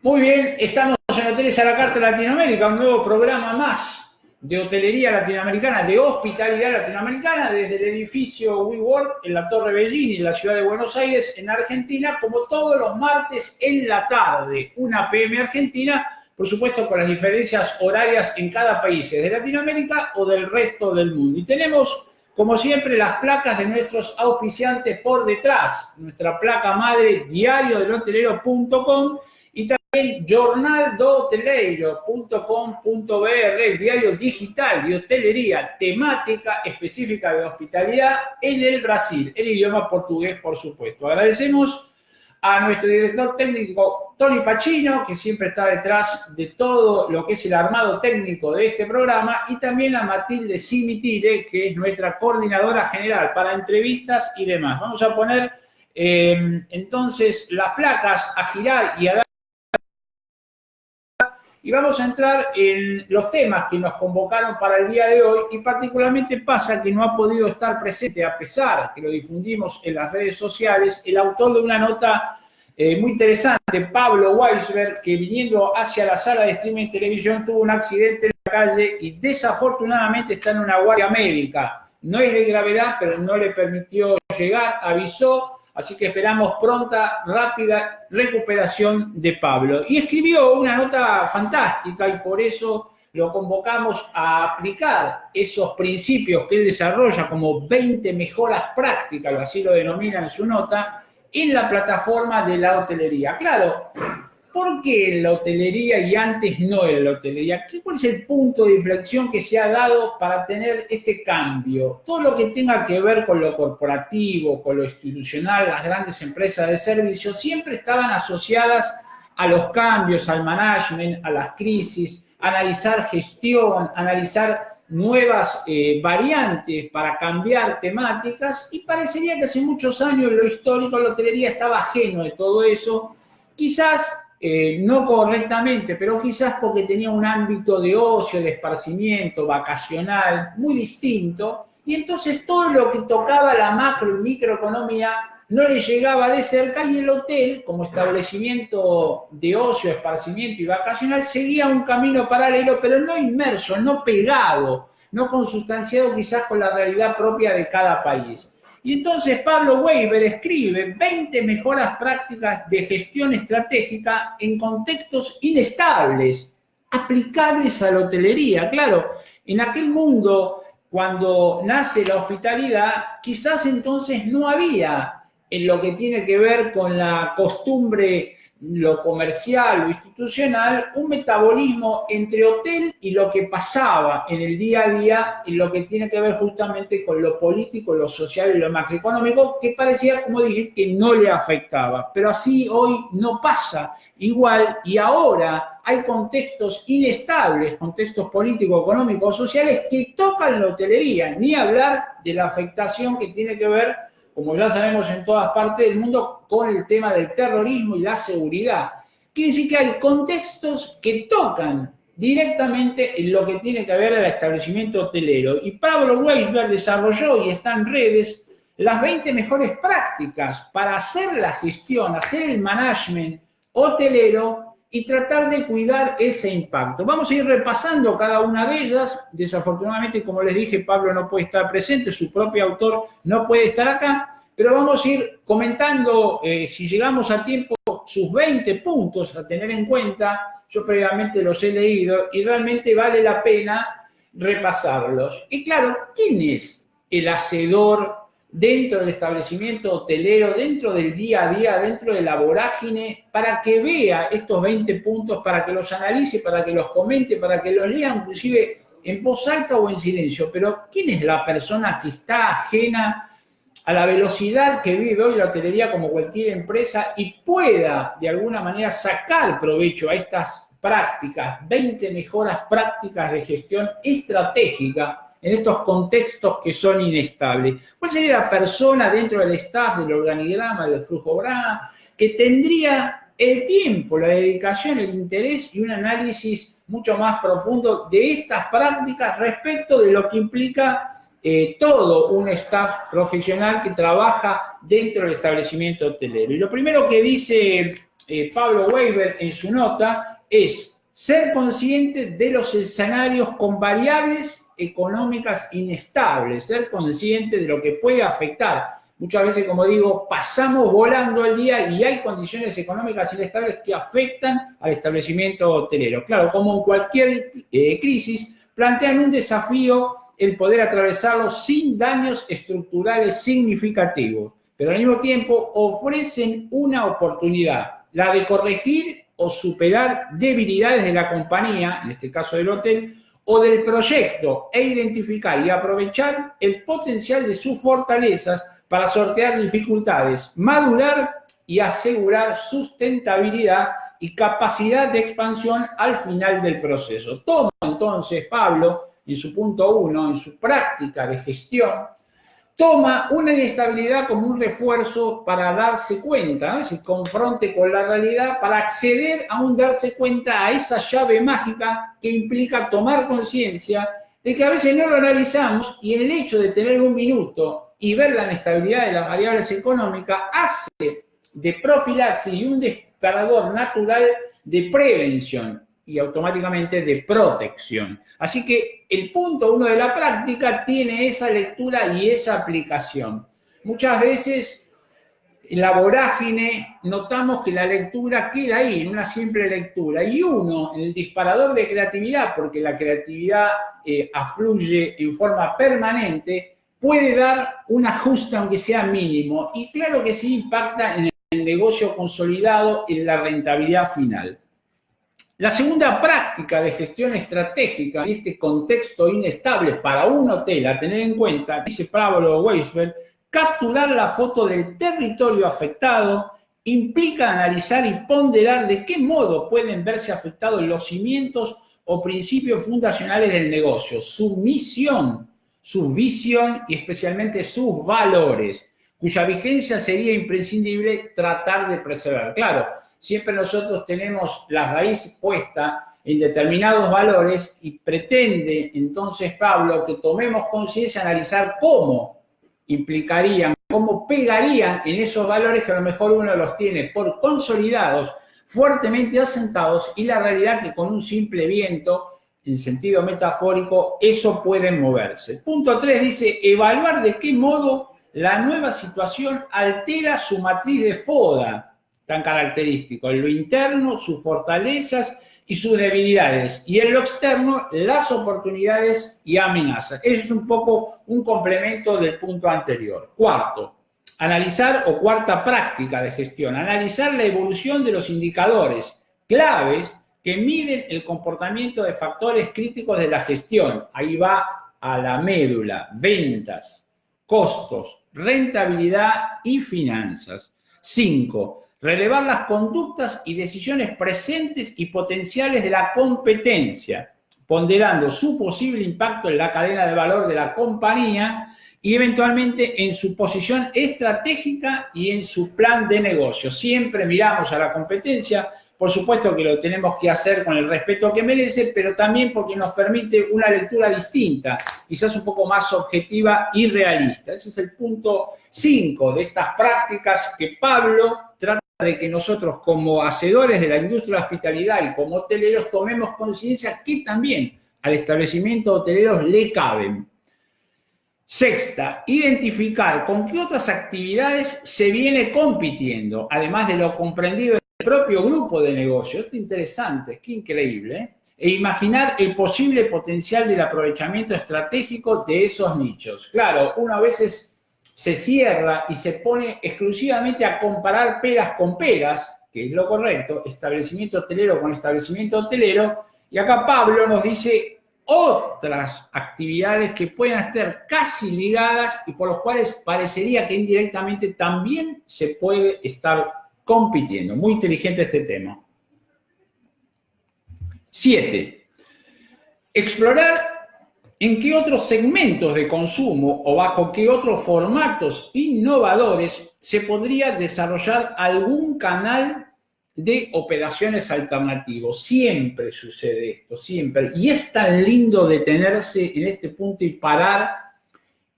Muy bien, estamos en Hoteles a la Carta Latinoamérica, un nuevo programa más de hotelería latinoamericana, de hospitalidad latinoamericana, desde el edificio WeWork en la Torre Bellini, en la ciudad de Buenos Aires, en Argentina, como todos los martes en la tarde, 1 p.m. Argentina, por supuesto con las diferencias horarias en cada país de Latinoamérica o del resto del mundo. Y tenemos, como siempre, las placas de nuestros auspiciantes por detrás, nuestra placa madre diariodelhotelero.com y también jornaldoteleiro.com.br, el diario digital de hotelería temática específica de hospitalidad en el Brasil, en idioma portugués, por supuesto. Agradecemos a nuestro director técnico Tony Pacino, que siempre está detrás de todo lo que es el armado técnico de este programa, y también a Matilde Simitire, que es nuestra coordinadora general para entrevistas y demás. Vamos a poner entonces las placas a girar y a dar. Y vamos a entrar en los temas que nos convocaron para el día de hoy, y particularmente pasa que no ha podido estar presente, a pesar que lo difundimos en las redes sociales, el autor de una nota muy interesante, Pablo Weisberg, que viniendo hacia la sala de streaming televisión tuvo un accidente en la calle y desafortunadamente está en una guardia médica. No es de gravedad, pero no le permitió llegar, avisó. Así que esperamos pronta, rápida recuperación de Pablo. Y escribió una nota fantástica y por eso lo convocamos a aplicar esos principios que él desarrolla como 20 mejoras prácticas, así lo denomina en su nota, en la plataforma de la hotelería. Claro, ¿por qué en la hotelería y antes no en la hotelería? ¿Cuál es el punto de inflexión que se ha dado para tener este cambio? Todo lo que tenga que ver con lo corporativo, con lo institucional, las grandes empresas de servicios siempre estaban asociadas a los cambios, al management, a las crisis, analizar gestión, analizar nuevas variantes para cambiar temáticas, y parecería que hace muchos años en lo histórico la hotelería estaba ajeno de todo eso, quizás no correctamente, pero quizás porque tenía un ámbito de ocio, de esparcimiento, vacacional, muy distinto, y entonces todo lo que tocaba la macro y microeconomía no le llegaba de cerca, y el hotel, como establecimiento de ocio, esparcimiento y vacacional, seguía un camino paralelo, pero no inmerso, no pegado, no consustanciado quizás con la realidad propia de cada país. Y entonces Pablo Weisberg escribe 20 mejoras prácticas de gestión estratégica en contextos inestables, aplicables a la hotelería. Claro, en aquel mundo, cuando nace la hospitalidad, quizás entonces no había, en lo que tiene que ver con la costumbre, lo comercial, lo institucional, un metabolismo entre hotel y lo que pasaba en el día a día, en lo que tiene que ver justamente con lo político, lo social y lo macroeconómico, que parecía, como dije, que no le afectaba. Pero así hoy no pasa igual, y ahora hay contextos inestables, contextos políticos, económicos, sociales, que tocan la hotelería, ni hablar de la afectación que tiene que ver, como ya sabemos en todas partes del mundo, con el tema del terrorismo y la seguridad. Quiere decir que hay contextos que tocan directamente en lo que tiene que ver al establecimiento hotelero. Y Pablo Weisberg desarrolló, y está en redes, las 20 mejores prácticas para hacer la gestión, hacer el management hotelero y tratar de cuidar ese impacto. Vamos a ir repasando cada una de ellas. Desafortunadamente, como les dije, Pablo no puede estar presente, su propio autor no puede estar acá, pero vamos a ir comentando, si llegamos a tiempo, sus 20 puntos a tener en cuenta. Yo previamente los he leído y realmente vale la pena repasarlos. Y claro, ¿quién es el hacedor dentro del establecimiento hotelero, dentro del día a día, dentro de la vorágine, para que vea estos 20 puntos, para que los analice, para que los comente, para que los lea inclusive en voz alta o en silencio? Pero ¿quién es la persona que está ajena a la velocidad que vive hoy la hotelería como cualquier empresa y pueda de alguna manera sacar provecho a estas prácticas, 20 mejoras prácticas de gestión estratégica en estos contextos que son inestables? ¿Cuál sería la persona dentro del staff, del organigrama, del flujograma, que tendría el tiempo, la dedicación, el interés y un análisis mucho más profundo de estas prácticas respecto de lo que implica todo un staff profesional que trabaja dentro del establecimiento hotelero? Y lo primero que dice Pablo Weiber en su nota es ser consciente de los escenarios con variables económicas inestables, ser consciente de lo que puede afectar. Muchas veces, como digo, pasamos volando el día y hay condiciones económicas inestables que afectan al establecimiento hotelero. Claro, como en cualquier crisis, plantean un desafío el poder atravesarlo sin daños estructurales significativos, pero al mismo tiempo ofrecen una oportunidad, la de corregir o superar debilidades de la compañía, en este caso del hotel, o del proyecto, e identificar y aprovechar el potencial de sus fortalezas para sortear dificultades, madurar y asegurar sustentabilidad y capacidad de expansión al final del proceso. Toma entonces Pablo, en su punto 1, en su práctica de gestión, toma una inestabilidad como un refuerzo para darse cuenta, ¿no? Se confronte con la realidad para acceder a un darse cuenta a esa llave mágica que implica tomar conciencia de que a veces no lo analizamos y en el hecho de tener un minuto y ver la inestabilidad de las variables económicas hace de profilaxis y un disparador natural de prevención y automáticamente de protección. Así que el punto 1 de la práctica tiene esa lectura y esa aplicación. Muchas veces en la vorágine notamos que la lectura queda ahí, en una simple lectura, y uno, en el disparador de creatividad, porque la creatividad afluye en forma permanente, puede dar un ajuste aunque sea mínimo, y claro que sí impacta en el negocio consolidado y en la rentabilidad final. La segunda práctica de gestión estratégica en este contexto inestable para un hotel a tener en cuenta, dice Pablo Weiber, capturar la foto del territorio afectado implica analizar y ponderar de qué modo pueden verse afectados los cimientos o principios fundacionales del negocio, su misión, su visión y especialmente sus valores, cuya vigencia sería imprescindible tratar de preservar. Claro, siempre nosotros tenemos la raíz puesta en determinados valores y pretende entonces Pablo que tomemos conciencia, analizar cómo implicarían, cómo pegarían en esos valores que a lo mejor uno los tiene por consolidados, fuertemente asentados y la realidad que con un simple viento, en sentido metafórico, eso puede moverse. Punto 3 dice, evaluar de qué modo la nueva situación altera su matriz de FODA, tan característico, en lo interno, sus fortalezas y sus debilidades, y en lo externo, las oportunidades y amenazas. Eso es un poco un complemento del punto anterior. Cuarto, analizar, o cuarta práctica de gestión, analizar la evolución de los indicadores claves que miden el comportamiento de factores críticos de la gestión. Ahí va a la médula, ventas, costos, rentabilidad y finanzas. 5. Relevar las conductas y decisiones presentes y potenciales de la competencia, ponderando su posible impacto en la cadena de valor de la compañía y eventualmente en su posición estratégica y en su plan de negocio. Siempre miramos a la competencia, por supuesto que lo tenemos que hacer con el respeto que merece, pero también porque nos permite una lectura distinta, quizás un poco más objetiva y realista. Ese es el punto 5 de estas prácticas que Pablo trata de que nosotros como hacedores de la industria de la hospitalidad y como hoteleros tomemos conciencia que también al establecimiento hotelero le caben. Sexta, identificar con qué otras actividades se viene compitiendo, además de lo comprendido en el propio grupo de negocio. Esto es interesante, es que increíble, ¿eh? E imaginar el posible potencial del aprovechamiento estratégico de esos nichos. Claro, uno a veces se cierra y se pone exclusivamente a comparar peras con peras, que es lo correcto, establecimiento hotelero con establecimiento hotelero, y acá Pablo nos dice otras actividades que pueden estar casi ligadas y por los cuales parecería que indirectamente también se puede estar compitiendo. Muy inteligente este tema. 7. Explorar en qué otros segmentos de consumo o bajo qué otros formatos innovadores se podría desarrollar algún canal de operaciones alternativos. Siempre sucede esto, siempre. Y es tan lindo detenerse en este punto y parar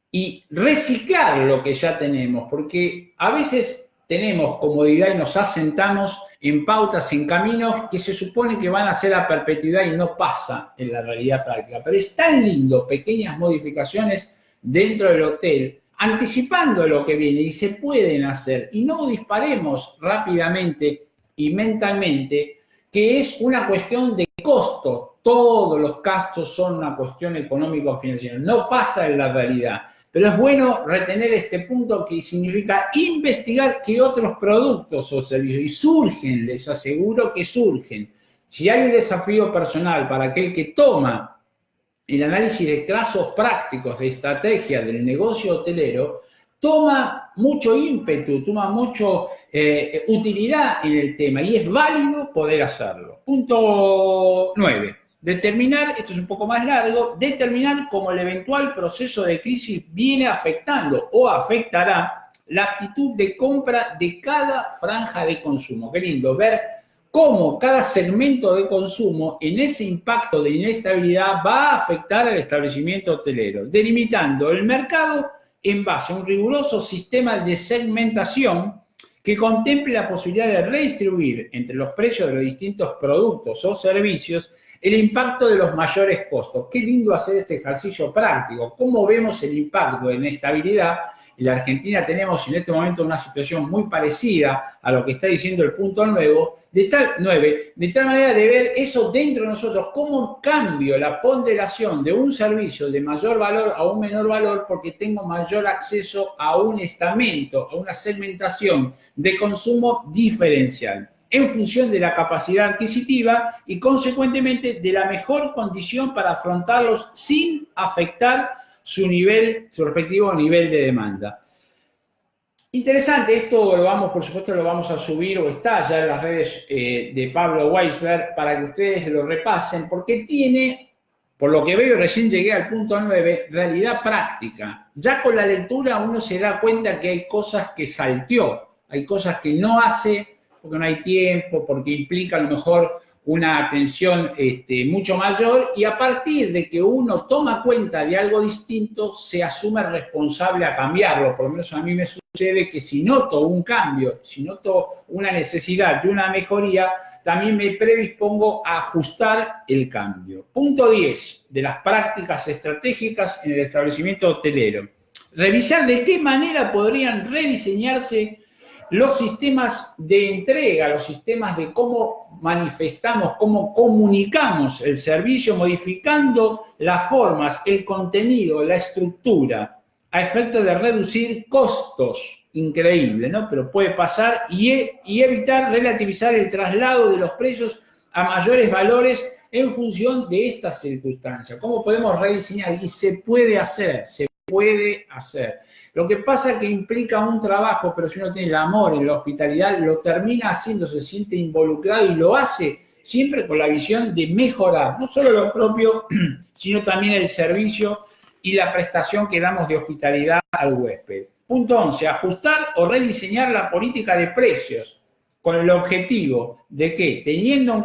y reciclar lo que ya tenemos, porque a veces tenemos comodidad y nos asentamos en pautas, en caminos que se supone que van a ser a perpetuidad y no pasa en la realidad práctica. Pero es tan lindo pequeñas modificaciones dentro del hotel, anticipando lo que viene y se pueden hacer. Y no disparemos rápidamente y mentalmente, que es una cuestión de costo. Todos los gastos son una cuestión económico-financiera. No pasa en la realidad. Pero es bueno retener este punto que significa investigar qué otros productos o servicios. Y surgen, les aseguro que surgen. Si hay un desafío personal para aquel que toma el análisis de casos prácticos de estrategia del negocio hotelero, toma mucho ímpetu, toma mucho utilidad en el tema y es válido poder hacerlo. Punto 9. Determinar, esto es un poco más largo, determinar cómo el eventual proceso de crisis viene afectando o afectará la actitud de compra de cada franja de consumo. Qué lindo ver cómo cada segmento de consumo en ese impacto de inestabilidad va a afectar al establecimiento hotelero, delimitando el mercado en base a un riguroso sistema de segmentación que contemple la posibilidad de redistribuir entre los precios de los distintos productos o servicios el impacto de los mayores costos. Qué lindo hacer este ejercicio práctico. ¿Cómo vemos el impacto de inestabilidad? En la Argentina tenemos en este momento una situación muy parecida a lo que está diciendo el punto 9, de tal manera de ver eso dentro de nosotros, cómo cambio la ponderación de un servicio de mayor valor a un menor valor porque tengo mayor acceso a un estamento, a una segmentación de consumo diferencial en función de la capacidad adquisitiva y consecuentemente de la mejor condición para afrontarlos sin afectar su respectivo nivel de demanda. Interesante, esto por supuesto lo vamos a subir o está ya en las redes de Pablo Weisberg para que ustedes lo repasen, porque tiene, por lo que veo, recién llegué al punto 9, realidad práctica. Ya con la lectura uno se da cuenta que hay cosas que salteó, hay cosas que no hace porque no hay tiempo, porque implica a lo mejor una atención mucho mayor y a partir de que uno toma cuenta de algo distinto, se asume responsable a cambiarlo. Por lo menos a mí me sucede que si noto un cambio, si noto una necesidad de una mejoría, también me predispongo a ajustar el cambio. Punto 10 de las prácticas estratégicas en el establecimiento hotelero. Revisar de qué manera podrían rediseñarse los sistemas de entrega, los sistemas de cómo manifestamos, cómo comunicamos el servicio, modificando las formas, el contenido, la estructura, a efecto de reducir costos. Increíble, ¿no? Pero puede pasar y evitar relativizar el traslado de los precios a mayores valores en función de estas circunstancias. ¿Cómo podemos rediseñar? Y se puede hacer. Lo que pasa es que implica un trabajo, pero si uno tiene el amor en la hospitalidad, lo termina haciendo, se siente involucrado y lo hace siempre con la visión de mejorar, no solo lo propio, sino también el servicio y la prestación que damos de hospitalidad al huésped. Punto 11. Ajustar o rediseñar la política de precios con el objetivo de que, teniendo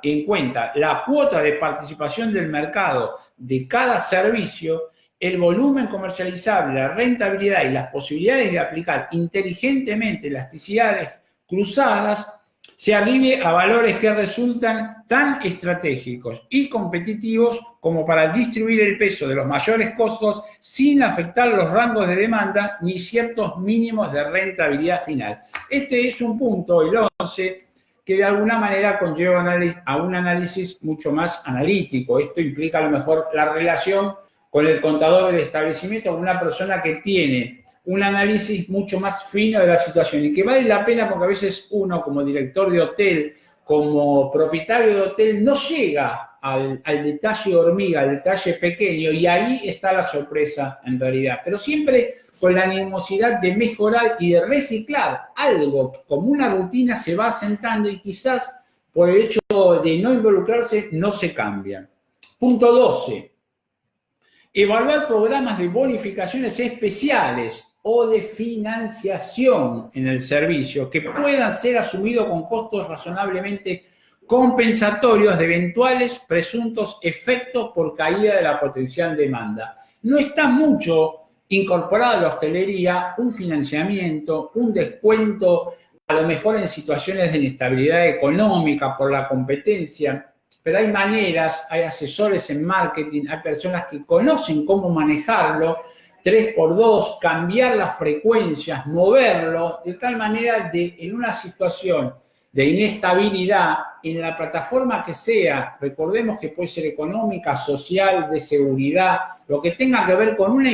en cuenta la cuota de participación del mercado de cada servicio, el volumen comercializable, la rentabilidad y las posibilidades de aplicar inteligentemente elasticidades cruzadas, se arribe a valores que resultan tan estratégicos y competitivos como para distribuir el peso de los mayores costos sin afectar los rangos de demanda ni ciertos mínimos de rentabilidad final. Este es un punto, el 11, que de alguna manera conlleva a un análisis mucho más analítico. Esto implica a lo mejor la relación con el contador del establecimiento, con una persona que tiene un análisis mucho más fino de la situación y que vale la pena porque a veces uno como director de hotel, como propietario de hotel, no llega al detalle hormiga, al detalle pequeño y ahí está la sorpresa en realidad. Pero siempre con la animosidad de mejorar y de reciclar algo como una rutina se va asentando y quizás por el hecho de no involucrarse no se cambia. Punto 12. Evaluar programas de bonificaciones especiales o de financiación en el servicio que puedan ser asumidos con costos razonablemente compensatorios de eventuales presuntos efectos por caída de la potencial demanda. No está mucho incorporado a la hostelería un financiamiento, un descuento, a lo mejor en situaciones de inestabilidad económica por la competencia, pero hay maneras, hay asesores en marketing, hay personas que conocen cómo manejarlo, 3x2, cambiar las frecuencias, moverlo, de tal manera de en una situación de inestabilidad, en la plataforma que sea, recordemos que puede ser económica, social, de seguridad, lo que tenga que ver con una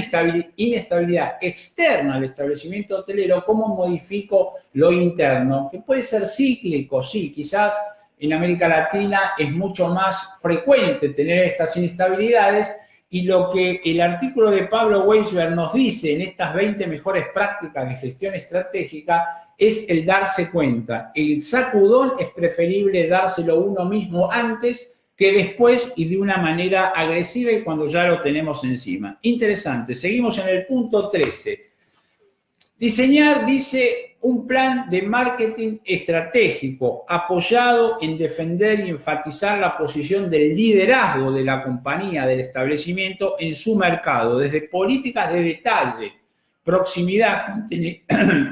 inestabilidad externa al establecimiento hotelero, cómo modifico lo interno, que puede ser cíclico, sí, quizás en América Latina es mucho más frecuente tener estas inestabilidades, y lo que el artículo de Pablo Weisberg nos dice en estas 20 mejores prácticas de gestión estratégica es el darse cuenta. El sacudón es preferible dárselo uno mismo antes que después y de una manera agresiva y cuando ya lo tenemos encima. Interesante. Seguimos en el punto 13. Diseñar, dice, un plan de marketing estratégico apoyado en defender y enfatizar la posición del liderazgo de la compañía, del establecimiento en su mercado, desde políticas de detalle, proximidad,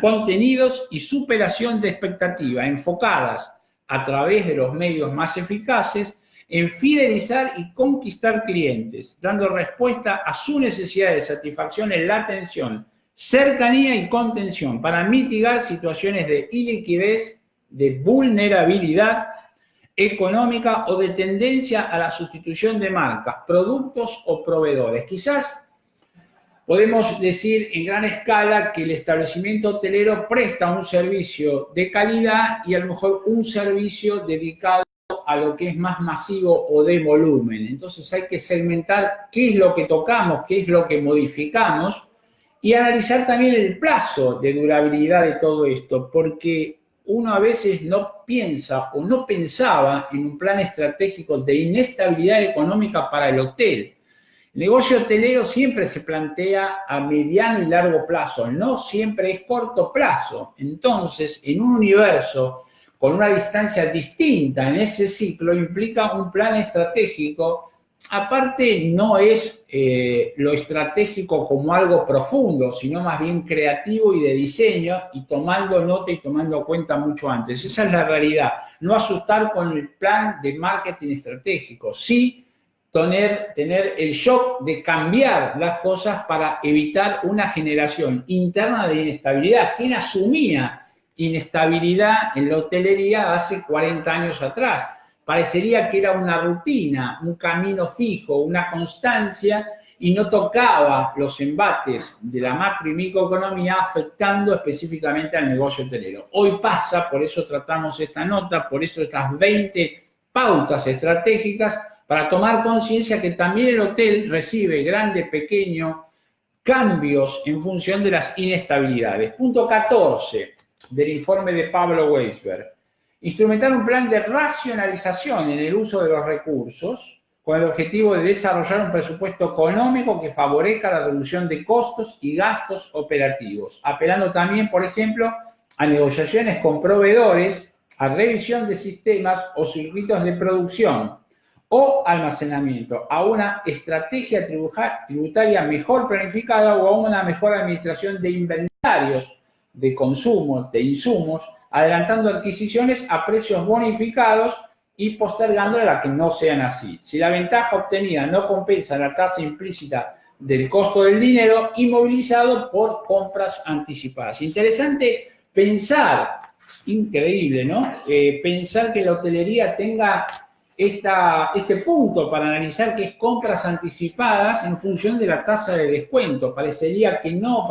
contenidos y superación de expectativas enfocadas a través de los medios más eficaces en fidelizar y conquistar clientes, dando respuesta a su necesidad de satisfacción en la atención, cercanía y contención para mitigar situaciones de iliquidez, de vulnerabilidad económica o de tendencia a la sustitución de marcas, productos o proveedores. Quizás podemos decir en gran escala que el establecimiento hotelero presta un servicio de calidad y a lo mejor un servicio dedicado a lo que es más masivo o de volumen. Entonces hay que segmentar qué es lo que tocamos, qué es lo que modificamos, y analizar también el plazo de durabilidad de todo esto, porque uno a veces no piensa o no pensaba en un plan estratégico de inestabilidad económica para el hotel. El negocio hotelero siempre se plantea a mediano y largo plazo, no siempre es corto plazo. Entonces, en un universo con una distancia distinta en ese ciclo, implica un plan estratégico. Aparte, no es lo estratégico como algo profundo, sino más bien creativo y de diseño, y tomando nota y tomando cuenta mucho antes. Esa es la realidad. No asustar con el plan de marketing estratégico, sí tener el shock de cambiar las cosas para evitar una generación interna de inestabilidad. ¿Quién asumía inestabilidad en la hotelería hace 40 años atrás? Parecería que era una rutina, un camino fijo, una constancia, y no tocaba los embates de la macro y microeconomía afectando específicamente al negocio hotelero. Hoy pasa, por eso tratamos esta nota, por eso estas 20 pautas estratégicas, para tomar conciencia que también el hotel recibe grande, pequeño, cambios en función de las inestabilidades. Punto 14 del informe de Pablo Weisberg. Instrumentar un plan de racionalización en el uso de los recursos con el objetivo de desarrollar un presupuesto económico que favorezca la reducción de costos y gastos operativos, apelando también, por ejemplo, a negociaciones con proveedores, a revisión de sistemas o circuitos de producción o almacenamiento, a una estrategia tributaria mejor planificada o a una mejor administración de inventarios, de consumo, de insumos, adelantando adquisiciones a precios bonificados y postergando las que no sean así. Si la ventaja obtenida no compensa la tasa implícita del costo del dinero, inmovilizado por compras anticipadas. Interesante pensar, increíble, ¿no? Pensar que la hotelería tenga este punto para analizar qué es compras anticipadas en función de la tasa de descuento. Parecería que no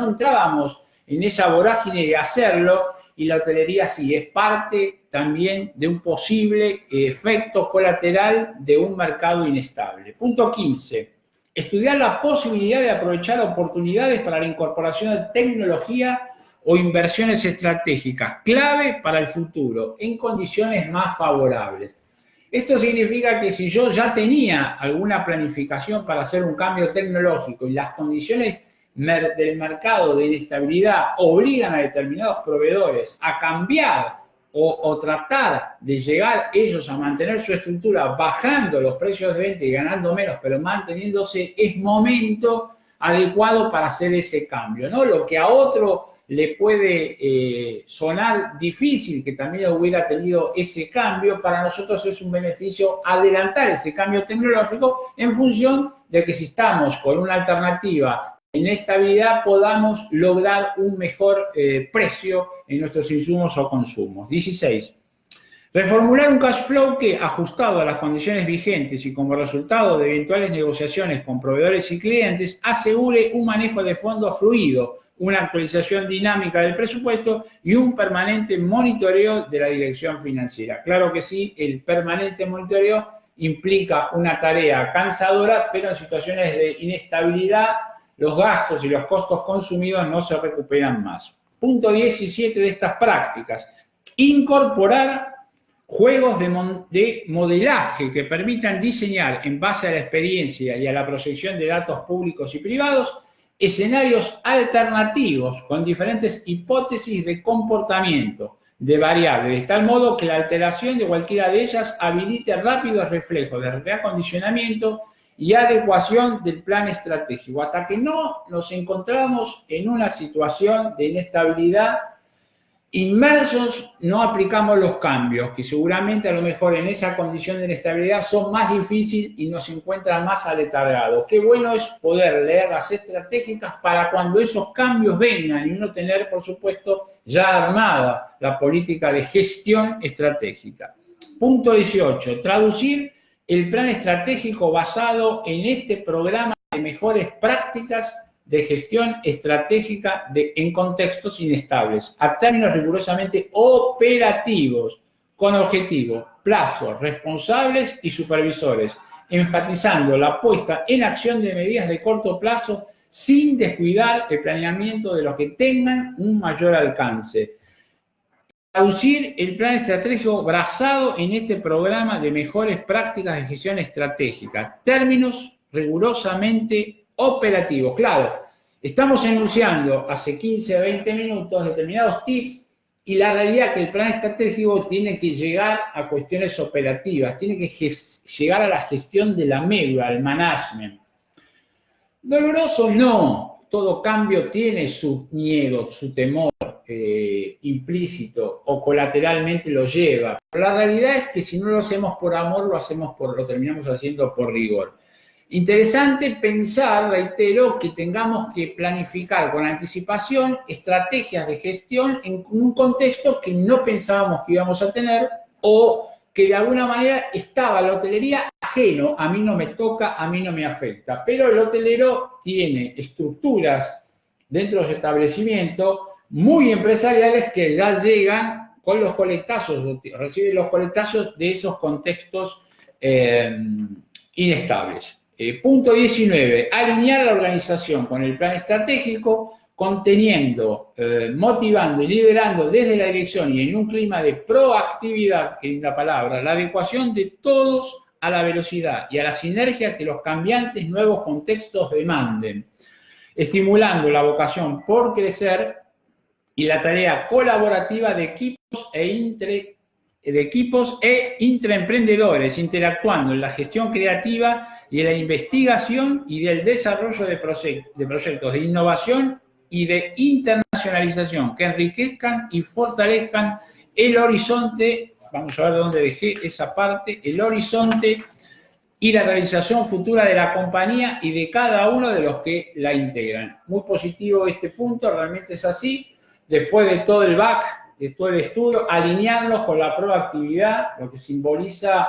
entrábamos en esa vorágine de hacerlo, y la hotelería sí es parte también de un posible efecto colateral de un mercado inestable. Punto 15. Estudiar la posibilidad de aprovechar oportunidades para la incorporación de tecnología o inversiones estratégicas, clave para el futuro, en condiciones más favorables. Esto significa que si yo ya tenía alguna planificación para hacer un cambio tecnológico y las condiciones del mercado de inestabilidad obligan a determinados proveedores a cambiar o tratar de llegar ellos a mantener su estructura bajando los precios de venta y ganando menos, pero manteniéndose, es momento adecuado para hacer ese cambio, ¿no? Lo que a otro le puede sonar difícil, que también hubiera tenido ese cambio, para nosotros es un beneficio adelantar ese cambio tecnológico en función de que si estamos con una alternativa en estabilidad podamos lograr un mejor precio en nuestros insumos o consumos. 16. Reformular un cash flow que, ajustado a las condiciones vigentes y como resultado de eventuales negociaciones con proveedores y clientes, asegure un manejo de fondos fluido, una actualización dinámica del presupuesto y un permanente monitoreo de la dirección financiera. Claro que sí, el permanente monitoreo implica una tarea cansadora, pero en situaciones de inestabilidad, los gastos y los costos consumidos no se recuperan más. Punto 17 de estas prácticas. Incorporar juegos de modelaje que permitan diseñar, en base a la experiencia y a la proyección de datos públicos y privados, escenarios alternativos con diferentes hipótesis de comportamiento de variables, de tal modo que la alteración de cualquiera de ellas habilite rápidos reflejos de reacondicionamiento y adecuación del plan estratégico. Hasta que no nos encontramos en una situación de inestabilidad, inmersos, no aplicamos los cambios, que seguramente a lo mejor en esa condición de inestabilidad son más difíciles y nos encuentran más aletargados. Qué bueno es poder leer las estratégicas para cuando esos cambios vengan y uno tener, por supuesto, ya armada la política de gestión estratégica. Punto 18. Traducir el plan estratégico basado en este programa de mejores prácticas de gestión estratégica en contextos inestables, a términos rigurosamente operativos, con objetivos, plazos, responsables y supervisores, enfatizando la puesta en acción de medidas de corto plazo sin descuidar el planeamiento de los que tengan un mayor alcance. Traducir el plan estratégico basado en este programa de mejores prácticas de gestión estratégica, términos rigurosamente operativos. Claro, estamos enunciando hace 15 o 20 minutos determinados tips y la realidad es que el plan estratégico tiene que llegar a cuestiones operativas, tiene que llegar a la gestión de la médula, al management. Doloroso no, todo cambio tiene su miedo, su temor implícito o colateralmente lo lleva. Pero la realidad es que si no lo hacemos por amor, lo terminamos haciendo por rigor. Interesante pensar, reitero, que tengamos que planificar con anticipación estrategias de gestión en un contexto que no pensábamos que íbamos a tener o que de alguna manera estaba la hotelería ajeno, a mí no me toca, a mí no me afecta. Pero el hotelero tiene estructuras dentro de su establecimiento muy empresariales que ya llegan con los colectazos, reciben los colectazos de esos contextos inestables. Punto 19. Alinear la organización con el plan estratégico, conteniendo, motivando y liderando desde la dirección y en un clima de proactividad, que es la palabra, la adecuación de todos a la velocidad y a la sinergia que los cambiantes nuevos contextos demanden, estimulando la vocación por crecer y la tarea colaborativa de equipos e intraemprendedores, interactuando en la gestión creativa y en la investigación y del desarrollo de proyectos de innovación y de internacionalización que enriquezcan y fortalezcan el horizonte, vamos a ver dónde dejé esa parte, el horizonte y la realización futura de la compañía y de cada uno de los que la integran. Muy positivo este punto, realmente es así. Después de todo el back, de todo el estudio, alinearlos con la proactividad, lo que simboliza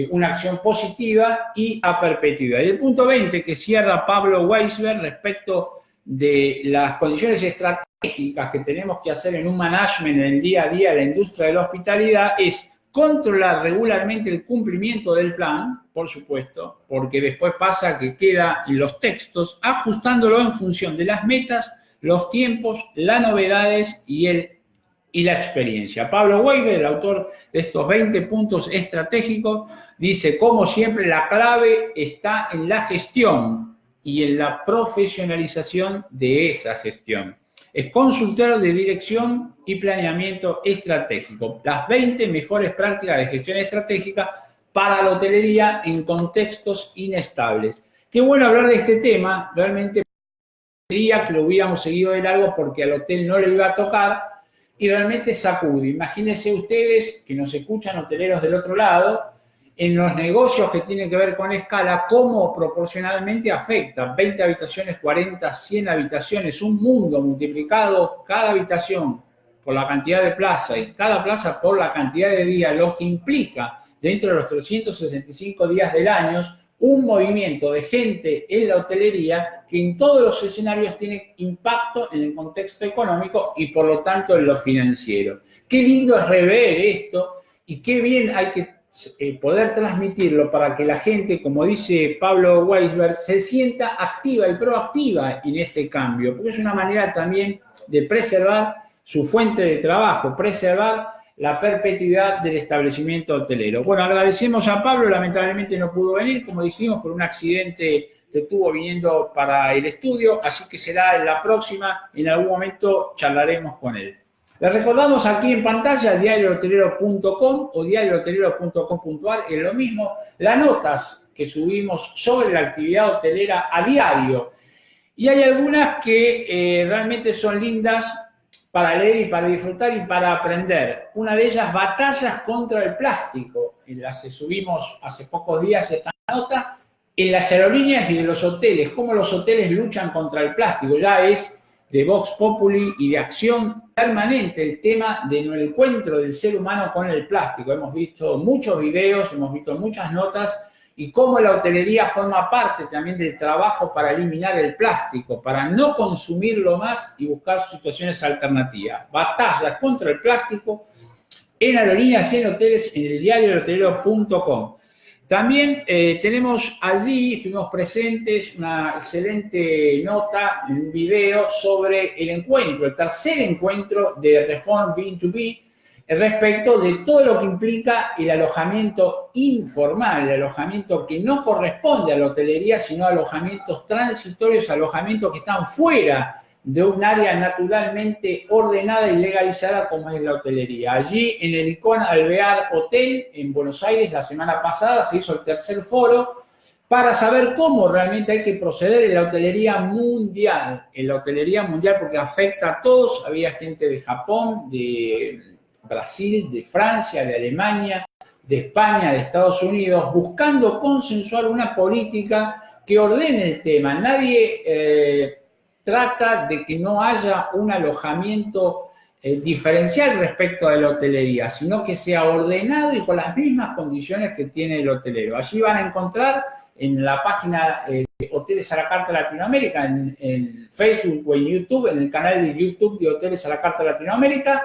una acción positiva y a perpetuidad. Y el punto 20 que cierra Pablo Weisberg respecto de las condiciones estratégicas que tenemos que hacer en un management en el día a día de la industria de la hospitalidad es controlar regularmente el cumplimiento del plan, por supuesto, porque después pasa que queda en los textos, ajustándolo en función de las metas, los tiempos, las novedades y la experiencia. Pablo Weisberg, el autor de estos 20 puntos estratégicos, dice, como siempre, la clave está en la gestión y en la profesionalización de esa gestión. Es consultor de dirección y planeamiento estratégico. Las 20 mejores prácticas de gestión estratégica para la hotelería en contextos inestables. Qué bueno hablar de este tema, realmente que lo hubiéramos seguido de largo porque al hotel no le iba a tocar y realmente sacude. Imagínense ustedes que nos escuchan hoteleros del otro lado, en los negocios que tienen que ver con escala, cómo proporcionalmente afecta 20 habitaciones, 40, 100 habitaciones, un mundo multiplicado cada habitación por la cantidad de plaza y cada plaza por la cantidad de días, lo que implica dentro de los 365 días del año un movimiento de gente en la hotelería que en todos los escenarios tiene impacto en el contexto económico y por lo tanto en lo financiero. Qué lindo es rever esto y qué bien hay que poder transmitirlo para que la gente, como dice Pablo Weisberg, se sienta activa y proactiva en este cambio, porque es una manera también de preservar su fuente de trabajo, preservar la perpetuidad del establecimiento hotelero. Bueno, agradecemos a Pablo, lamentablemente no pudo venir, como dijimos, por un accidente que estuvo viniendo para el estudio, así que será en la próxima, en algún momento charlaremos con él. Les recordamos aquí en pantalla diariohotelero.com o diariohotelero.com.ar, es lo mismo, las notas que subimos sobre la actividad hotelera a diario. Y hay algunas que realmente son lindas para leer y para disfrutar y para aprender. Una de ellas, batallas contra el plástico. En las que subimos hace pocos días esta nota, en las aerolíneas y de los hoteles, cómo los hoteles luchan contra el plástico. Ya es de Vox Populi y de acción permanente el tema del encuentro del ser humano con el plástico. Hemos visto muchos videos, hemos visto muchas notas y cómo la hotelería forma parte también del trabajo para eliminar el plástico, para no consumirlo más y buscar situaciones alternativas. Batallas contra el plástico en aerolíneas y en hoteles en el diariohotelero.com. También tenemos allí, estuvimos presentes, una excelente nota, un video sobre el encuentro, el tercer encuentro de Reform B2B, respecto de todo lo que implica el alojamiento informal, el alojamiento que no corresponde a la hotelería, sino alojamientos transitorios, alojamientos que están fuera de un área naturalmente ordenada y legalizada como es la hotelería. Allí en el Icon Alvear Hotel en Buenos Aires la semana pasada se hizo el tercer foro para saber cómo realmente hay que proceder en la hotelería mundial, porque afecta a todos. Había gente de Japón, de Brasil, de Francia, de Alemania, de España, de Estados Unidos, buscando consensuar una política que ordene el tema. Nadie trata de que no haya un alojamiento diferencial respecto a la hotelería, sino que sea ordenado y con las mismas condiciones que tiene el hotelero. Allí van a encontrar en la página de Hoteles a la Carta Latinoamérica, en Facebook o en YouTube, en el canal de YouTube de Hoteles a la Carta Latinoamérica,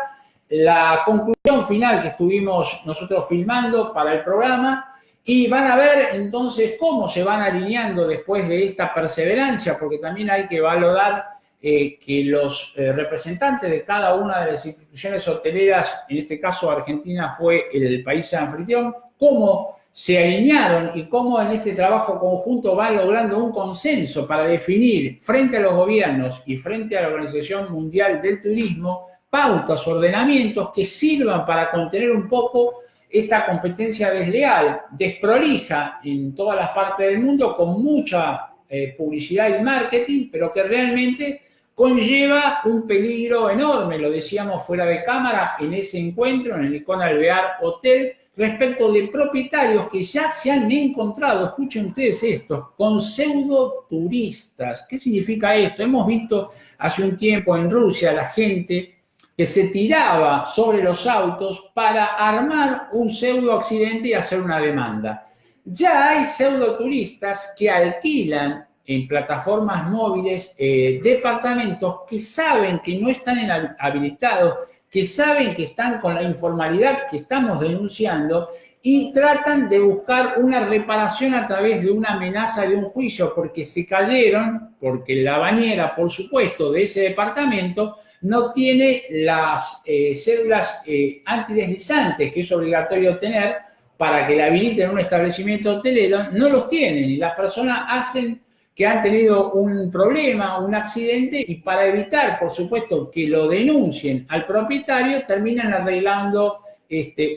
la conclusión final que estuvimos nosotros filmando para el programa y van a ver entonces cómo se van alineando después de esta perseverancia, porque también hay que valorar que los representantes de cada una de las instituciones hoteleras, en este caso Argentina fue el país anfitrión, cómo se alinearon y cómo en este trabajo conjunto van logrando un consenso para definir frente a los gobiernos y frente a la Organización Mundial del Turismo pautas, ordenamientos que sirvan para contener un poco esta competencia desleal, desprolija en todas las partes del mundo, con mucha publicidad y marketing, pero que realmente conlleva un peligro enorme, lo decíamos fuera de cámara en ese encuentro, en el Icon Alvear Hotel, respecto de propietarios que ya se han encontrado, escuchen ustedes esto, con pseudoturistas. ¿Qué significa esto? Hemos visto hace un tiempo en Rusia la gente que se tiraba sobre los autos para armar un pseudo accidente y hacer una demanda. Ya hay pseudoturistas que alquilan en plataformas móviles departamentos que saben que no están habilitados, que saben que están con la informalidad que estamos denunciando y tratan de buscar una reparación a través de una amenaza de un juicio porque se cayeron, porque la bañera, por supuesto, de ese departamento no tiene las cédulas antideslizantes que es obligatorio tener para que la habiliten en un establecimiento hotelero, no los tienen y las personas hacen que han tenido un problema, un accidente, y para evitar, por supuesto, que lo denuncien al propietario, terminan arreglando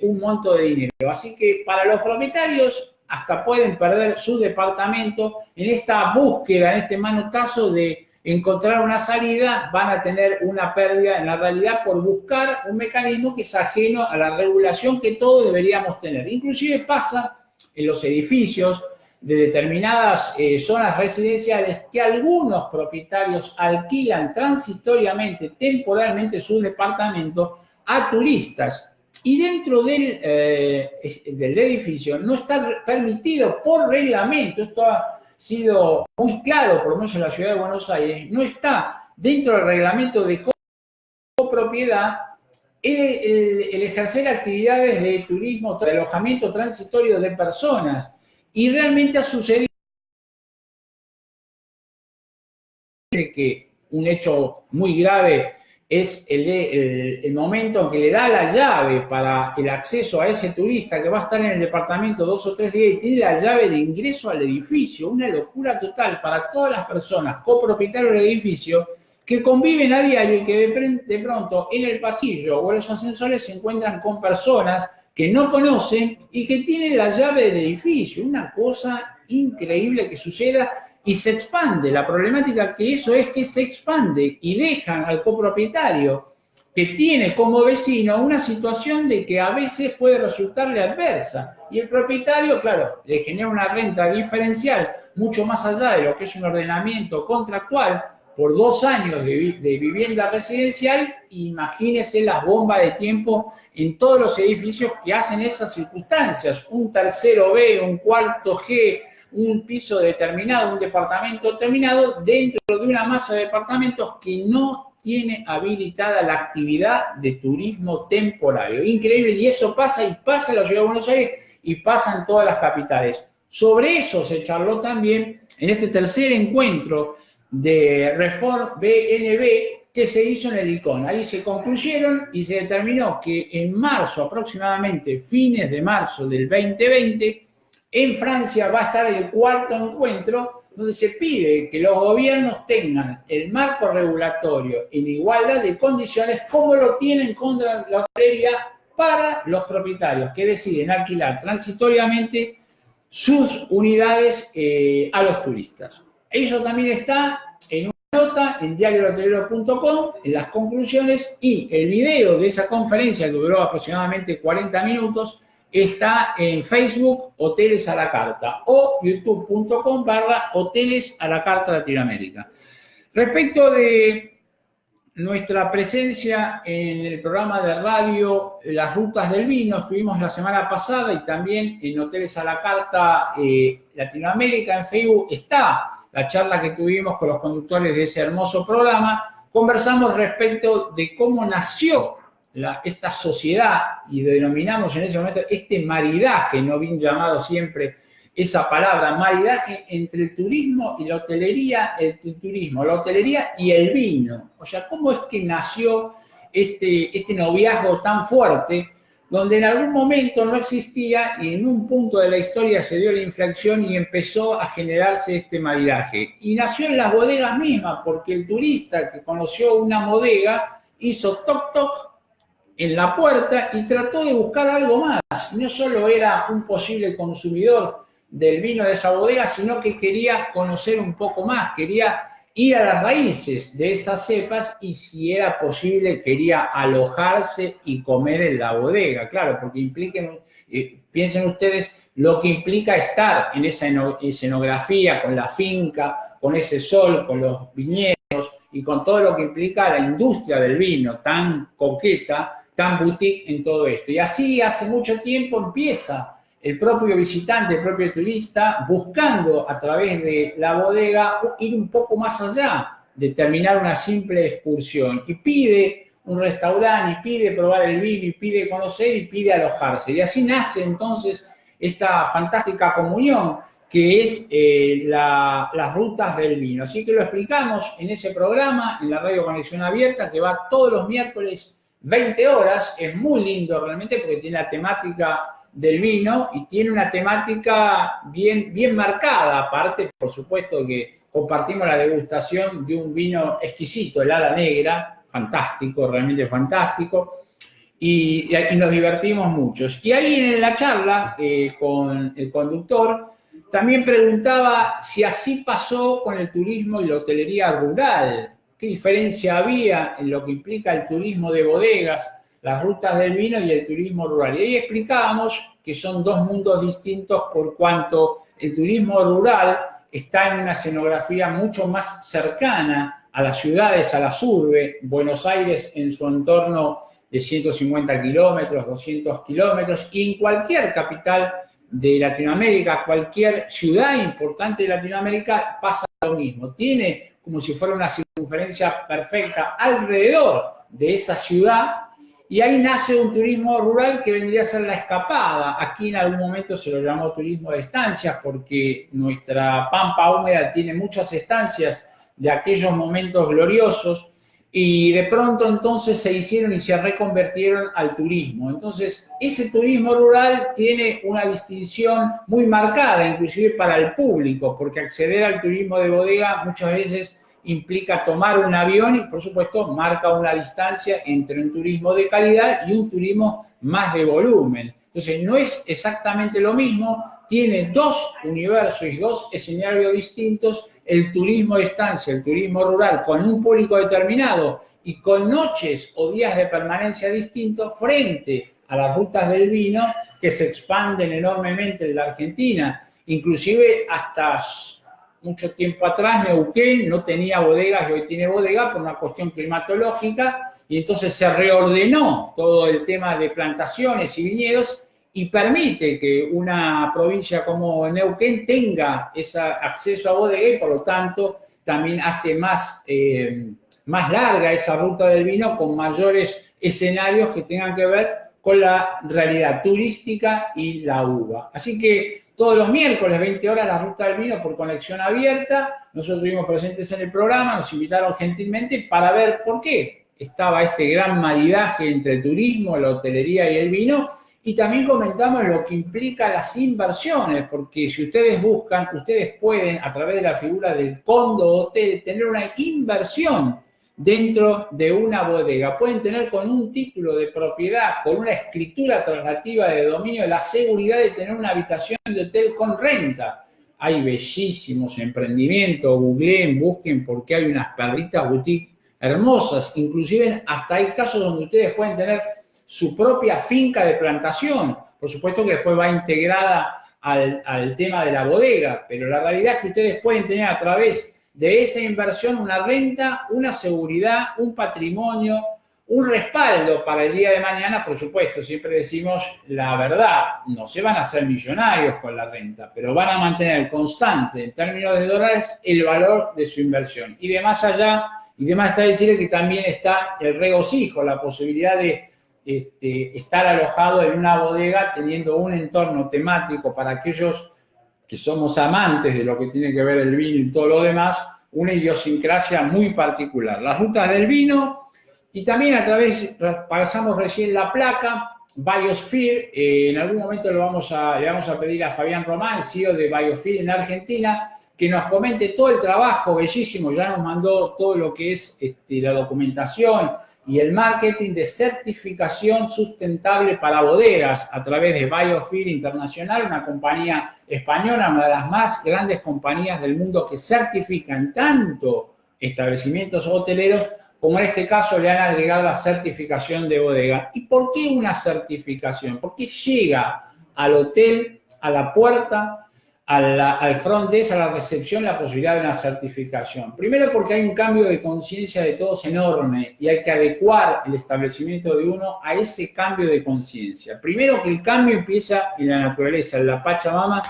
un monto de dinero. Así que para los propietarios hasta pueden perder su departamento en esta búsqueda, en este manotazo de encontrar una salida, van a tener una pérdida en la realidad por buscar un mecanismo que es ajeno a la regulación que todos deberíamos tener. Inclusive pasa en los edificios de determinadas zonas residenciales que algunos propietarios alquilan transitoriamente, temporalmente sus departamentos a turistas. Y dentro del edificio no está permitido por reglamento, esto ha sido muy claro, por lo menos en la ciudad de Buenos Aires, no está dentro del reglamento de copropiedad el ejercer actividades de turismo, de alojamiento transitorio de personas. Y realmente ha sucedido que un hecho muy grave es el momento en que le da la llave para el acceso a ese turista que va a estar en el departamento 2 o 3 días y tiene la llave de ingreso al edificio. Una locura total para todas las personas copropietarios del edificio que conviven a diario y que de pronto en el pasillo o en los ascensores se encuentran con personas que no conocen y que tienen la llave del edificio. Una cosa increíble que suceda y se expande. La problemática que eso es que se expande y dejan al copropietario que tiene como vecino una situación de que a veces puede resultarle adversa. Y el propietario, claro, le genera una renta diferencial mucho más allá de lo que es un ordenamiento contractual por 2 años de vivienda residencial. Imagínese las bombas de tiempo en todos los edificios que hacen esas circunstancias. Un tercero B, un cuarto G, un piso determinado, un departamento determinado, dentro de una masa de departamentos que no tiene habilitada la actividad de turismo temporario. Increíble, y eso pasa en la ciudad de Buenos Aires y pasa en todas las capitales. Sobre eso se charló también en este tercer encuentro de Reform BNB que se hizo en el ICON. Ahí se concluyeron y se determinó que en marzo, aproximadamente fines de marzo del 2020, en Francia va a estar el 4º encuentro donde se pide que los gobiernos tengan el marco regulatorio en igualdad de condiciones como lo tienen contra la hotelería para los propietarios que deciden alquilar transitoriamente sus unidades a los turistas. Eso también está en una nota en diariohotelero.com, en las conclusiones, y el video de esa conferencia que duró aproximadamente 40 minutos está en Facebook, Hoteles a la Carta, o youtube.com/Hoteles a la Carta Latinoamérica. Respecto de nuestra presencia en el programa de radio Las Rutas del Vino, estuvimos la semana pasada y también en Hoteles a la Carta Latinoamérica en Facebook está la charla que tuvimos con los conductores de ese hermoso programa. Conversamos respecto de cómo nació esta sociedad, y denominamos en ese momento este maridaje, no bien llamado siempre esa palabra, maridaje entre el turismo y la hotelería, la hotelería y el vino. O sea, cómo es que nació este noviazgo tan fuerte, donde en algún momento no existía y en un punto de la historia se dio la inflexión y empezó a generarse este maridaje. Y nació en las bodegas mismas, porque el turista que conoció una bodega hizo toc toc en la puerta y trató de buscar algo más. No solo era un posible consumidor del vino de esa bodega, sino que quería conocer un poco más, quería ir a las raíces de esas cepas y, si era posible, quería alojarse y comer en la bodega. Claro, porque piensen ustedes lo que implica estar en esa escenografía, con la finca, con ese sol, con los viñedos y con todo lo que implica la industria del vino, tan coqueta, tan boutique en todo esto. Y así hace mucho tiempo empieza el propio visitante, el propio turista, buscando a través de la bodega ir un poco más allá de terminar una simple excursión. Y pide un restaurante, y pide probar el vino, y pide conocer, y pide alojarse. Y así nace entonces esta fantástica comunión que es las rutas del vino. Así que lo explicamos en ese programa, en la Radio Conexión Abierta, que va todos los miércoles 20 horas. Es muy lindo realmente porque tiene la temática del vino y tiene una temática bien marcada. Aparte, por supuesto, que compartimos la degustación de un vino exquisito, el Ala Negra, fantástico, realmente fantástico, y nos divertimos mucho. Y ahí en la charla con el conductor También preguntaba si así pasó con el turismo y la hotelería rural. ¿Qué diferencia había en lo que implica el turismo de bodegas, las rutas del vino y el turismo rural? Y ahí explicábamos que son dos mundos distintos por cuanto el turismo rural está en una escenografía mucho más cercana a las ciudades, a las urbes. Buenos Aires en su entorno de 150 kilómetros, 200 kilómetros, y en cualquier capital de Latinoamérica, cualquier ciudad importante de Latinoamérica pasa lo mismo. Tiene como si fuera una circunferencia perfecta alrededor de esa ciudad y ahí nace un turismo rural que vendría a ser la escapada. Aquí en algún momento se lo llamó turismo de estancias porque nuestra pampa húmeda tiene muchas estancias de aquellos momentos gloriosos y de pronto entonces se hicieron y se reconvirtieron al turismo. Entonces, ese turismo rural tiene una distinción muy marcada, inclusive para el público, porque acceder al turismo de bodega muchas veces implica tomar un avión y, por supuesto, marca una distancia entre un turismo de calidad y un turismo más de volumen. Entonces, no es exactamente lo mismo, tiene dos universos y dos escenarios distintos, el turismo de estancia, el turismo rural, con un público determinado y con noches o días de permanencia distintos frente a las rutas del vino que se expanden enormemente en la Argentina. Inclusive hasta mucho tiempo atrás Neuquén no tenía bodegas y hoy tiene bodega por una cuestión climatológica y entonces se reordenó todo el tema de plantaciones y viñedos y permite que una provincia como Neuquén tenga ese acceso a bodega y por lo tanto también hace más larga esa ruta del vino con mayores escenarios que tengan que ver con la realidad turística y la uva. Así que todos los miércoles, 20 horas, la ruta del vino por conexión abierta. Nosotros estuvimos presentes en el programa, nos invitaron gentilmente para ver por qué estaba este gran maridaje entre el turismo, la hotelería y el vino. Y también comentamos lo que implica las inversiones, porque si ustedes buscan, ustedes pueden, a través de la figura del condo hotel, tener una inversión dentro de una bodega. Pueden tener con un título de propiedad, con una escritura traslativa de dominio, la seguridad de tener una habitación de hotel con renta. Hay bellísimos emprendimientos, googleen, busquen, porque hay unas perritas boutique hermosas. Inclusive hasta hay casos donde ustedes pueden tener su propia finca de plantación. Por supuesto que después va integrada al tema de la bodega, pero la realidad es que ustedes pueden tener a través de esa inversión una renta, una seguridad, un patrimonio, un respaldo para el día de mañana. Por supuesto, siempre decimos la verdad, no se van a hacer millonarios con la renta, pero van a mantener constante en términos de dólares el valor de su inversión. Y de más allá, y de más está decir que también está el regocijo, la posibilidad de estar alojado en una bodega teniendo un entorno temático para aquellos que somos amantes de lo que tiene que ver el vino y todo lo demás, una idiosincrasia muy particular. Las rutas del vino y también a través, pasamos recién la placa, Biosphere, en algún momento le vamos a pedir a Fabián Román, CEO de Biosphere en Argentina, que nos comente todo el trabajo bellísimo, ya nos mandó todo lo que es la documentación y el marketing de certificación sustentable para bodegas a través de Biosphere Internacional, una compañía española, una de las más grandes compañías del mundo que certifican tanto establecimientos hoteleros como en este caso le han agregado la certificación de bodega. ¿Y por qué una certificación? Porque llega al hotel, a la puerta, al front desk, a la recepción, la posibilidad de una certificación. Primero porque hay un cambio de conciencia de todos enorme y hay que adecuar el establecimiento de uno a ese cambio de conciencia. Primero que el cambio empieza en la naturaleza, en la Pachamama,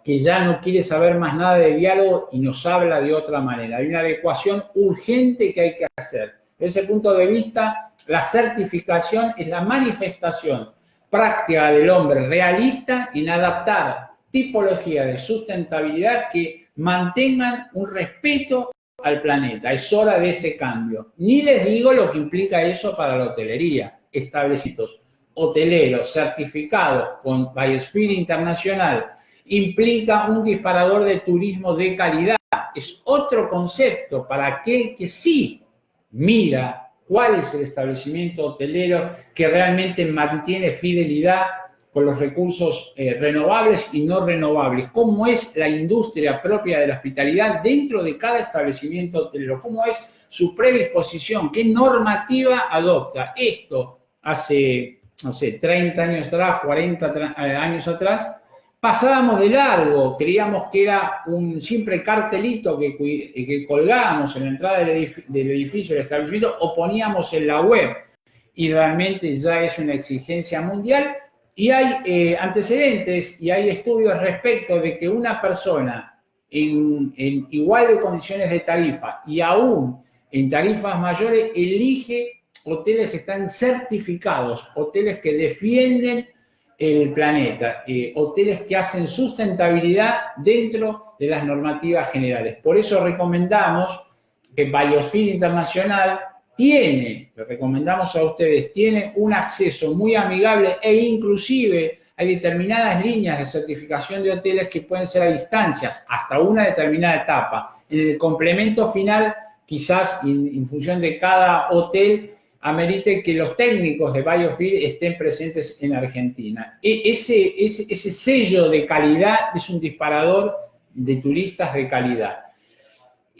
que ya no quiere saber más nada de diálogo y nos habla de otra manera. Hay una adecuación urgente que hay que hacer. Desde ese punto de vista, la certificación es la manifestación práctica del hombre realista en adaptar tipología de sustentabilidad que mantengan un respeto al planeta. Es hora de ese cambio. Ni les digo lo que implica eso para la hotelería. Establecimientos hoteleros certificados con Biosphere Internacional implica un disparador de turismo de calidad. Es otro concepto para aquel que sí mira cuál es el establecimiento hotelero que realmente mantiene fidelidad con los recursos renovables y no renovables, cómo es la industria propia de la hospitalidad dentro de cada establecimiento hotelero, cómo es su predisposición, qué normativa adopta. Esto hace, no sé, 30 años atrás, 40 años atrás, pasábamos de largo, creíamos que era un simple cartelito que colgábamos en la entrada del edificio, del establecimiento, o poníamos en la web, y realmente ya es una exigencia mundial. Y hay antecedentes y hay estudios respecto de que una persona en igual de condiciones de tarifa y aún en tarifas mayores elige hoteles que están certificados, hoteles que defienden el planeta, hoteles que hacen sustentabilidad dentro de las normativas generales. Por eso recomendamos que Biosphere Internacional le recomendamos a ustedes, tiene un acceso muy amigable e inclusive hay determinadas líneas de certificación de hoteles que pueden ser a distancias hasta una determinada etapa. En el complemento final, quizás en función de cada hotel, amerite que los técnicos de Biosphere estén presentes en Argentina. Ese sello de calidad es un disparador de turistas de calidad.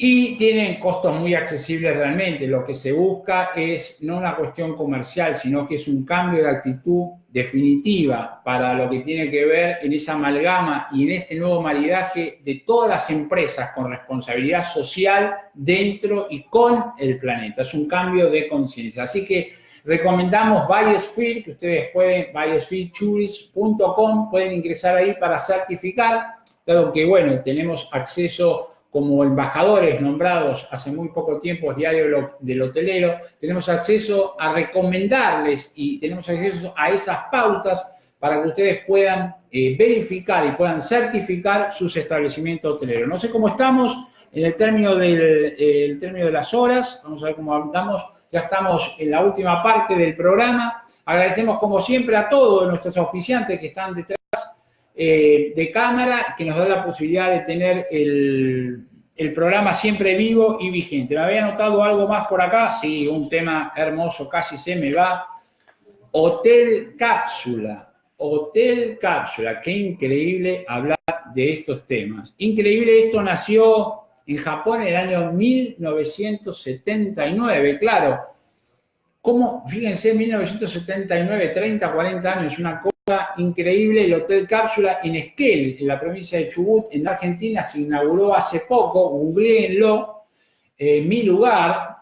Y tienen costos muy accesibles realmente. Lo que se busca es no una cuestión comercial, sino que es un cambio de actitud definitiva para lo que tiene que ver en esa amalgama y en este nuevo maridaje de todas las empresas con responsabilidad social dentro y con el planeta. Es un cambio de conciencia. Así que recomendamos Biosphere, que ustedes pueden, biospheretourist.com, pueden ingresar ahí para certificar, dado que, bueno, tenemos acceso como embajadores nombrados hace muy poco tiempo, Diario del Hotelero, tenemos acceso a recomendarles y tenemos acceso a esas pautas para que ustedes puedan verificar y puedan certificar sus establecimientos hoteleros. No sé cómo estamos en el término de las horas, vamos a ver cómo andamos, ya estamos en la última parte del programa. Agradecemos como siempre a todos nuestros auspiciantes que están detrás de cámara, que nos da la posibilidad de tener el programa siempre vivo y vigente. ¿Me había notado algo más por acá? Sí, un tema hermoso, casi se me va. Hotel Cápsula. Hotel Cápsula. Qué increíble hablar de estos temas. Increíble, esto nació en Japón en el año 1979, claro. ¿Cómo? Fíjense, 1979, 30, 40 años, una cosa increíble. El Hotel Cápsula en Esquel, en la provincia de Chubut, en Argentina, se inauguró hace poco. Googleenlo, mi lugar,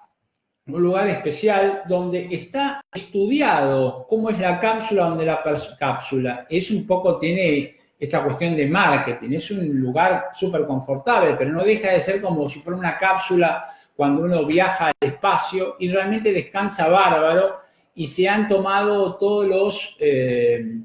un lugar especial donde está estudiado cómo es la cápsula, donde la cápsula es un poco, tiene esta cuestión de marketing, es un lugar súper confortable, pero no deja de ser como si fuera una cápsula cuando uno viaja al espacio y realmente descansa bárbaro, y se han tomado todas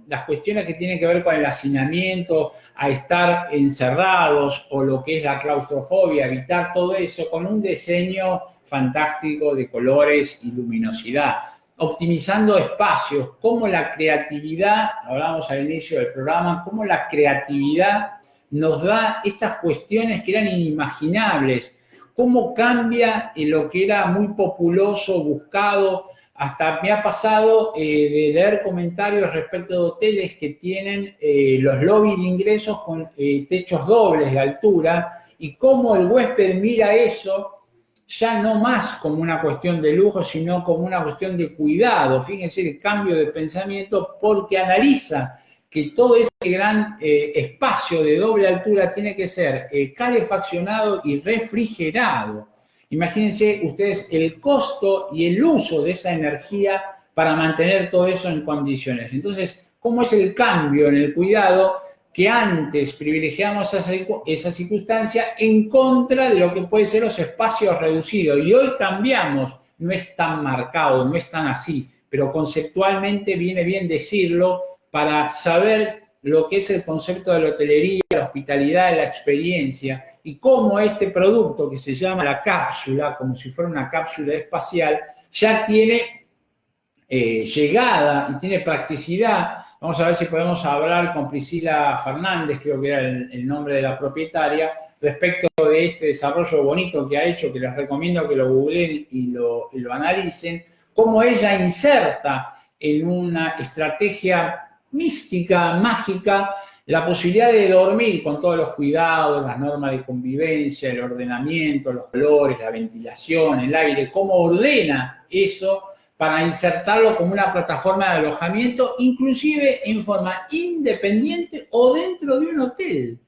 las cuestiones que tienen que ver con el hacinamiento, a estar encerrados o lo que es la claustrofobia, evitar todo eso con un diseño fantástico de colores y luminosidad, optimizando espacios, como la creatividad, hablábamos al inicio del programa, cómo la creatividad nos da estas cuestiones que eran inimaginables, cómo cambia en lo que era muy populoso, buscado. Hasta me ha pasado de leer comentarios respecto de hoteles que tienen los lobbies de ingresos con techos dobles de altura, y cómo el huésped mira eso ya no más como una cuestión de lujo, sino como una cuestión de cuidado. Fíjense el cambio de pensamiento, porque analiza que todo ese gran espacio de doble altura tiene que ser calefaccionado y refrigerado. Imagínense ustedes el costo y el uso de esa energía para mantener todo eso en condiciones. Entonces, ¿cómo es el cambio en el cuidado? Que antes privilegiamos esa circunstancia en contra de lo que pueden ser los espacios reducidos. Y hoy cambiamos, no es tan marcado, no es tan así, pero conceptualmente viene bien decirlo para saber lo que es el concepto de la hotelería, la hospitalidad, la experiencia, y cómo este producto que se llama la cápsula, como si fuera una cápsula espacial, ya tiene llegada y tiene practicidad. Vamos a ver si podemos hablar con Priscila Fernández, creo que era el nombre de la propietaria, respecto de este desarrollo bonito que ha hecho, que les recomiendo que lo googleen y lo analicen, cómo ella inserta en una estrategia mística, mágica, la posibilidad de dormir con todos los cuidados, las normas de convivencia, el ordenamiento, los colores, la ventilación, el aire, cómo ordena eso para insertarlo como una plataforma de alojamiento, inclusive en forma independiente o dentro de un hotel.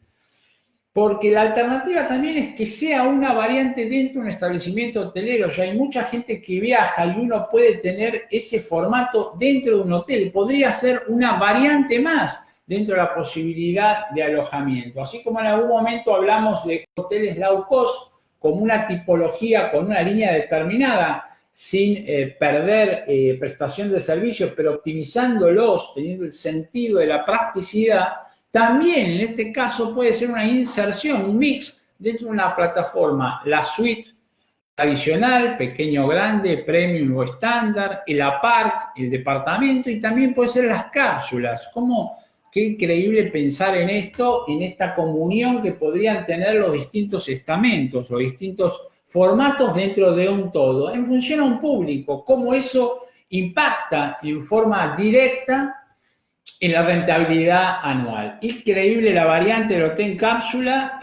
Porque la alternativa también es que sea una variante dentro de un establecimiento hotelero. Ya hay mucha gente que viaja y uno puede tener ese formato dentro de un hotel. Podría ser una variante más dentro de la posibilidad de alojamiento. Así como en algún momento hablamos de hoteles low cost como una tipología con una línea determinada, sin perder prestación de servicios, pero optimizándolos, teniendo el sentido de la practicidad. También en este caso puede ser una inserción, un mix dentro de una plataforma, la suite tradicional, pequeño o grande, premium o estándar, el apart, el departamento y también puede ser las cápsulas. Qué increíble pensar en esto, en esta comunión que podrían tener los distintos estamentos, los distintos formatos dentro de un todo, en función a un público, cómo eso impacta en forma directa en la rentabilidad anual. Increíble la variante del hotel cápsula,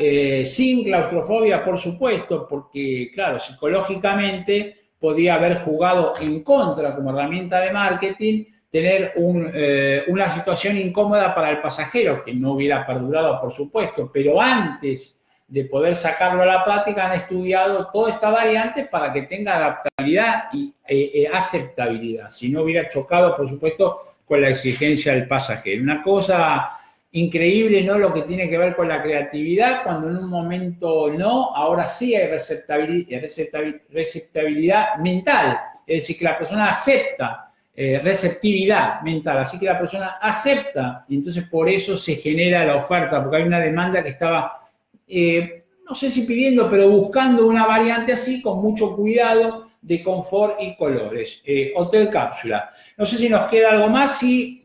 sin claustrofobia, por supuesto, porque, claro, psicológicamente podía haber jugado en contra como herramienta de marketing, tener una situación incómoda para el pasajero, que no hubiera perdurado, por supuesto, pero antes de poder sacarlo a la práctica han estudiado toda esta variante para que tenga adaptabilidad y aceptabilidad, si no hubiera chocado, por supuesto, con la exigencia del pasajero. Una cosa increíble, ¿no? Lo que tiene que ver con la creatividad, cuando en un momento no, ahora sí hay receptibilidad mental, es decir, que la persona acepta, receptividad mental, así que la persona acepta, y entonces por eso se genera la oferta, porque hay una demanda que estaba, no sé si pidiendo, pero buscando una variante así, con mucho cuidado, de confort y colores. Hotel cápsula. No sé si nos queda algo más, si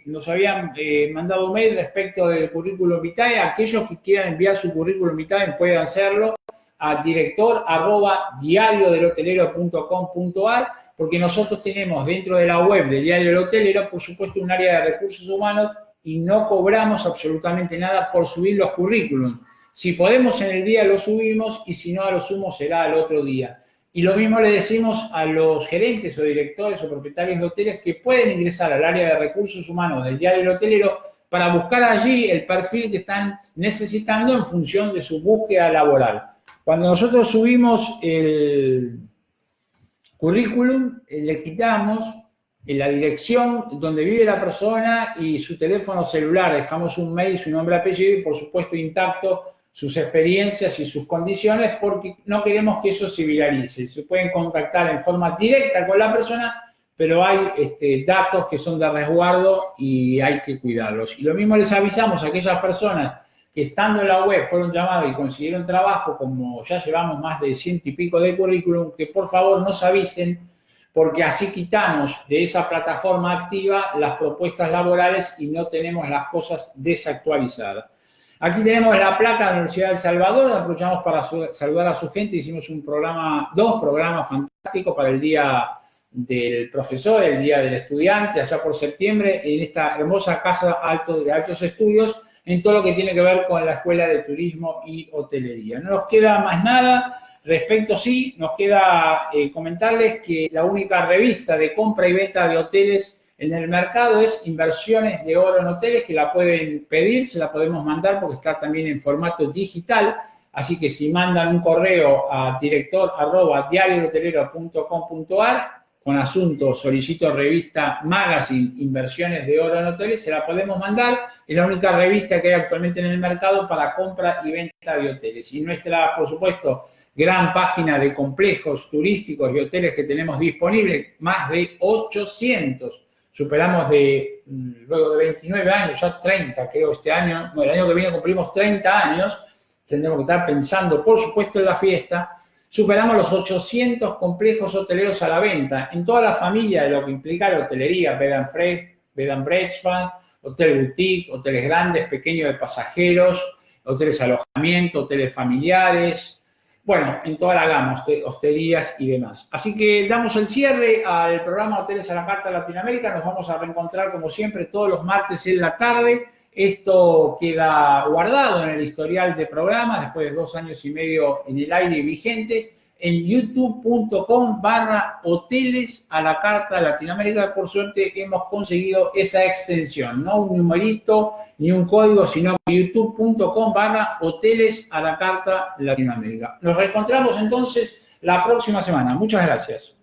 nos habían mandado un mail respecto del currículum vitae. Aquellos que quieran enviar su currículum vitae pueden hacerlo a director@diariodelhotelero.com.ar, porque nosotros tenemos dentro de la web del Diario del Hotelero, por supuesto, un área de recursos humanos y no cobramos absolutamente nada por subir los currículums. Si podemos en el día lo subimos y si no a lo sumo será al otro día. Y lo mismo le decimos a los gerentes o directores o propietarios de hoteles que pueden ingresar al área de recursos humanos del Diario del Hotelero para buscar allí el perfil que están necesitando en función de su búsqueda laboral. Cuando nosotros subimos el currículum, le quitamos la dirección donde vive la persona y su teléfono celular. Dejamos un mail, su nombre, apellido y, por supuesto, intacto sus experiencias y sus condiciones, porque no queremos que eso se viralice. Se pueden contactar en forma directa con la persona, pero hay datos que son de resguardo y hay que cuidarlos. Y lo mismo les avisamos a aquellas personas que estando en la web fueron llamadas y consiguieron trabajo, como ya llevamos más de 100 y pico de currículum, que por favor nos avisen, porque así quitamos de esa plataforma activa las propuestas laborales y no tenemos las cosas desactualizadas. Aquí tenemos la placa de la Universidad de El Salvador, aprovechamos para saludar a su gente, hicimos dos programas fantásticos para el Día del Profesor, el Día del Estudiante, allá por septiembre, en esta hermosa casa de altos estudios, en todo lo que tiene que ver con la Escuela de Turismo y Hotelería. No nos queda más nada. Respecto, sí, nos queda comentarles que la única revista de compra y venta de hoteles en el mercado es Inversiones de Oro en Hoteles, que la pueden pedir, se la podemos mandar porque está también en formato digital, así que si mandan un correo a director@diariodelhotelero.com.ar con asunto solicito revista Magazine Inversiones de Oro en Hoteles, se la podemos mandar, es la única revista que hay actualmente en el mercado para compra y venta de hoteles. Y nuestra, por supuesto, gran página de complejos turísticos y hoteles que tenemos disponibles, más de 800. Superamos luego de 29 años, ya 30 creo este año, el año que viene cumplimos 30 años, tendremos que estar pensando, por supuesto, en la fiesta. Superamos los 800 complejos hoteleros a la venta, en toda la familia de lo que implica la hotelería, bed and breakfast, hotel boutique, hoteles grandes, pequeños de pasajeros, hoteles alojamiento, hoteles familiares, bueno, en toda la gama, hosterías y demás. Así que damos el cierre al programa Hoteles a la Carta Latinoamérica. Nos vamos a reencontrar, como siempre, todos los martes en la tarde. Esto queda guardado en el historial de programas, después de 2 años y medio en el aire vigentes, en youtube.com/hoteles a la Carta Latinoamérica. Por suerte hemos conseguido esa extensión, no un numerito ni un código, sino youtube.com/hoteles a la Carta Latinoamérica. Nos reencontramos entonces la próxima semana. Muchas gracias.